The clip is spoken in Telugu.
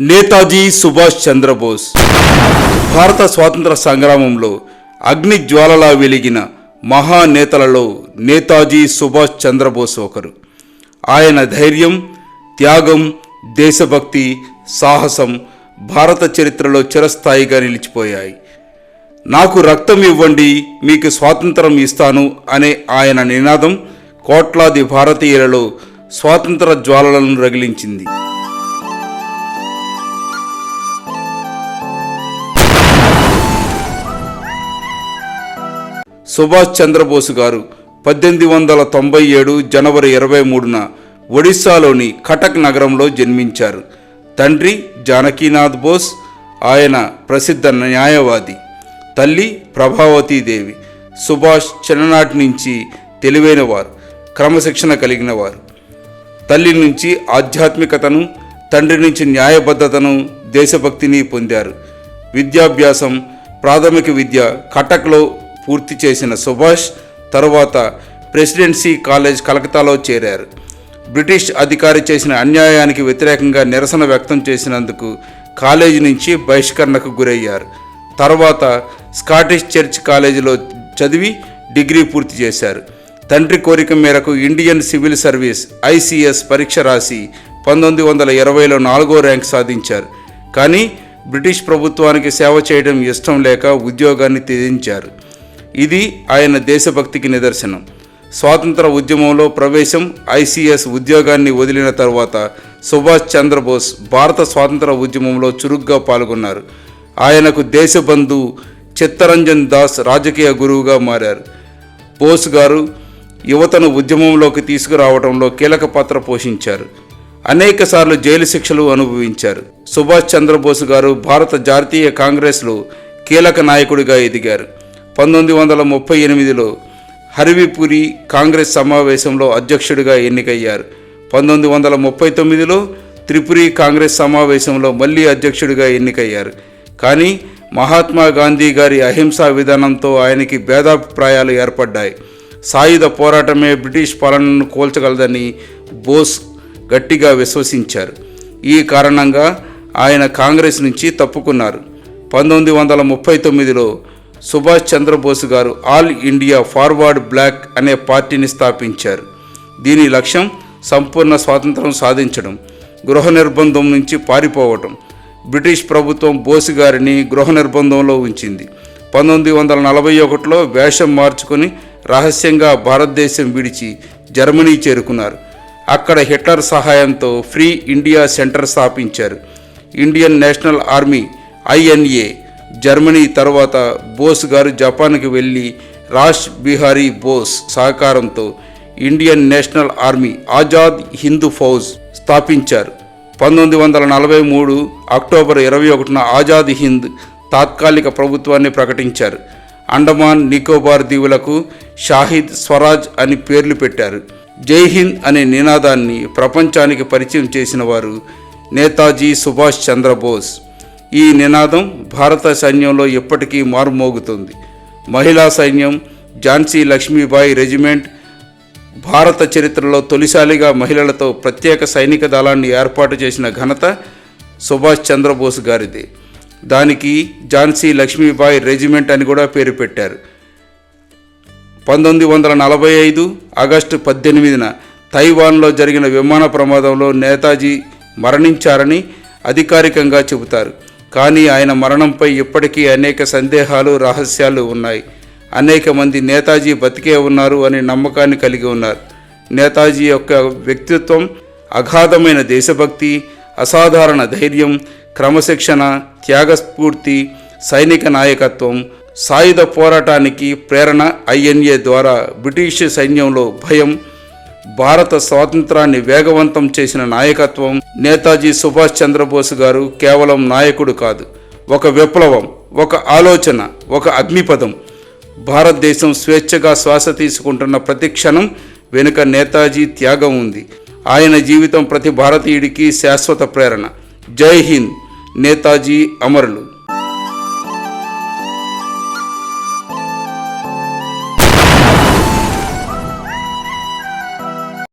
నేతాజీ సుభాష్ చంద్రబోస్ భారత స్వాతంత్ర సంగ్రామంలో అగ్ని జ్వాలలా వెలిగిన మహానేతలలో నేతాజీ సుభాష్ చంద్రబోస్ ఒకరు. ఆయన ధైర్యం, త్యాగం, దేశభక్తి, సాహసం భారత చరిత్రలో చిరస్థాయిగా నిలిచిపోయాయి. నాకు రక్తం ఇవ్వండి, మీకు స్వాతంత్రం ఇస్తాను అనే ఆయన నినాదం కోట్లాది భారతీయులలో స్వాతంత్ర జ్వాలలను రగిలించింది. సుభాష్ చంద్రబోస్ గారు 1897 జనవరి 23న ఒడిశాలోని కటక్ నగరంలో జన్మించారు. తండ్రి జానకీనాథ్ బోస్, ఆయన ప్రసిద్ధ న్యాయవాది. తల్లి ప్రభావతీదేవి. సుభాష్ చిన్ననాటి నుంచి తెలివైనవారు, క్రమశిక్షణ కలిగిన వారు. తల్లి నుంచి ఆధ్యాత్మికతను, తండ్రి నుంచి న్యాయబద్ధతను, దేశభక్తిని పొందారు. విద్యాభ్యాసం, ప్రాథమిక విద్య కటక్లో పూర్తి చేసిన సుభాష్ తరువాత ప్రెసిడెన్సీ కాలేజ్ కలకత్తాలో చేరారు. బ్రిటిష్ అధికారి చేసిన అన్యాయానికి వ్యతిరేకంగా నిరసన వ్యక్తం చేసినందుకు కాలేజీ నుంచి బహిష్కరణకు గురయ్యారు. తర్వాత స్కాటిష్ చర్చ్ కాలేజీలో చదివి డిగ్రీ పూర్తి చేశారు. తండ్రి కోరిక మేరకు ఇండియన్ సివిల్ సర్వీస్ ICS పరీక్ష రాసి 1920లో 4వ ర్యాంక్ సాధించారు. కానీ బ్రిటిష్ ప్రభుత్వానికి సేవ చేయడం ఇష్టం లేక ఉద్యోగాన్ని త్యజించారు. ఇది ఆయన దేశభక్తికి నిదర్శనం. స్వాతంత్ర ఉద్యమంలో ప్రవేశం, ICS ఉద్యోగాన్ని వదిలిన తర్వాత సుభాష్ చంద్రబోస్ భారత స్వాతంత్ర ఉద్యమంలో చురుగ్గా పాల్గొన్నారు. ఆయనకు దేశబంధు చిత్తరంజన్ దాస్ రాజకీయ గురువుగా మారారు. బోస్ గారు యువతను ఉద్యమంలోకి తీసుకురావడంలో కీలక పాత్ర పోషించారు. అనేకసార్లు జైలు శిక్షలు అనుభవించారు. సుభాష్ చంద్రబోస్ గారు భారత జాతీయ కాంగ్రెస్లో కీలక నాయకుడిగా ఎదిగారు. 1938లో హరివిపురి కాంగ్రెస్ సమావేశంలో అధ్యక్షుడిగా ఎన్నికయ్యారు. 1939లో త్రిపురి కాంగ్రెస్ సమావేశంలో మళ్ళీ అధ్యక్షుడిగా ఎన్నికయ్యారు. కానీ మహాత్మా గాంధీ గారి అహింసా విధానంతో ఆయనకి భేదాభిప్రాయాలు ఏర్పడ్డాయి. సాయుధ పోరాటమే బ్రిటిష్ పాలనను కోల్చగలదని బోస్ గట్టిగా విశ్వసించారు. ఈ కారణంగా ఆయన కాంగ్రెస్ నుంచి తప్పుకున్నారు. 1939లో సుభాష్ చంద్రబోస్ గారు ఆల్ ఇండియా ఫార్వర్డ్ బ్లాక్ అనే పార్టీని స్థాపించారు. దీని లక్ష్యం సంపూర్ణ స్వాతంత్రం సాధించడం, గృహ నిర్బంధం నుంచి పారిపోవటం. బ్రిటిష్ ప్రభుత్వం బోస్ గారిని గృహ నిర్బంధంలో ఉంచింది. 1941లో వేషం మార్చుకొని రహస్యంగా భారతదేశం విడిచి జర్మనీ చేరుకున్నారు. అక్కడ హిట్లర్ సహాయంతో ఫ్రీ ఇండియా సెంటర్ స్థాపించారు. Indian national army INA Germany తర్వాత బోస్ గారు జపాన్కి వెళ్ళి రాష్ బిహారీ బోస్ సహకారంతో Indian national army Azad Hind Fauj స్థాపించారు. 1943 అక్టోబర్ 21న ఆజాద్ హింద్ తాత్కాలిక ప్రభుత్వాన్ని ప్రకటించారు. అండమాన్ నికోబార్ దీవులకు షాహిద్ స్వరాజ్ అని పేర్లు పెట్టారు. జై హింద్ అనే నినాదాన్ని ప్రపంచానికి పరిచయం చేసిన వారు నేతాజీ సుభాష్ చంద్రబోస్. ఈ నినాదం భారత సైన్యంలో ఎప్పటికీ మారుమోగుతుంది. మహిళా సైన్యం, ఝాన్సీ లక్ష్మీబాయి రెజిమెంట్ భారత చరిత్రలో తొలిసారిగా మహిళలతో ప్రత్యేక సైనిక దళాన్ని ఏర్పాటు చేసిన ఘనత సుభాష్ చంద్రబోస్ గారిదే. దానికి ఝాన్సీ లక్ష్మీబాయి రెజిమెంట్ అని కూడా పేరు పెట్టారు. 1945 ఆగస్టు 18న తైవాన్లో జరిగిన విమాన ప్రమాదంలో నేతాజీ మరణించారని అధికారికంగా చెబుతారు. కానీ ఆయన మరణంపై ఇప్పటికీ అనేక సందేహాలు, రహస్యాలు ఉన్నాయి. అనేక మంది నేతాజీ బతికే ఉన్నారు అనే నమ్మకాన్ని కలిగి ఉన్నారు. నేతాజీ యొక్క వ్యక్తిత్వం, అగాధమైన దేశభక్తి, అసాధారణ ధైర్యం, క్రమశిక్షణ, త్యాగస్ఫూర్తి, సైనిక నాయకత్వం, సాయుధ పోరాటానికి ప్రేరణ, INA ద్వారా బ్రిటిష్ సైన్యంలో భయం, భారత స్వాతంత్రాన్ని వేగవంతం చేసిన నాయకత్వం. నేతాజీ సుభాష్ చంద్రబోస్ గారు కేవలం నాయకుడు కాదు, ఒక విప్లవం, ఒక ఆలోచన, ఒక అగ్నిపథం. భారతదేశం స్వేచ్ఛగా శ్వాస తీసుకుంటున్న ప్రతి క్షణం వెనుక నేతాజీ త్యాగం ఉంది. ఆయన జీవితం ప్రతి భారతీయుడికి శాశ్వత ప్రేరణ. జై హింద్. నేతాజీ అమరులు.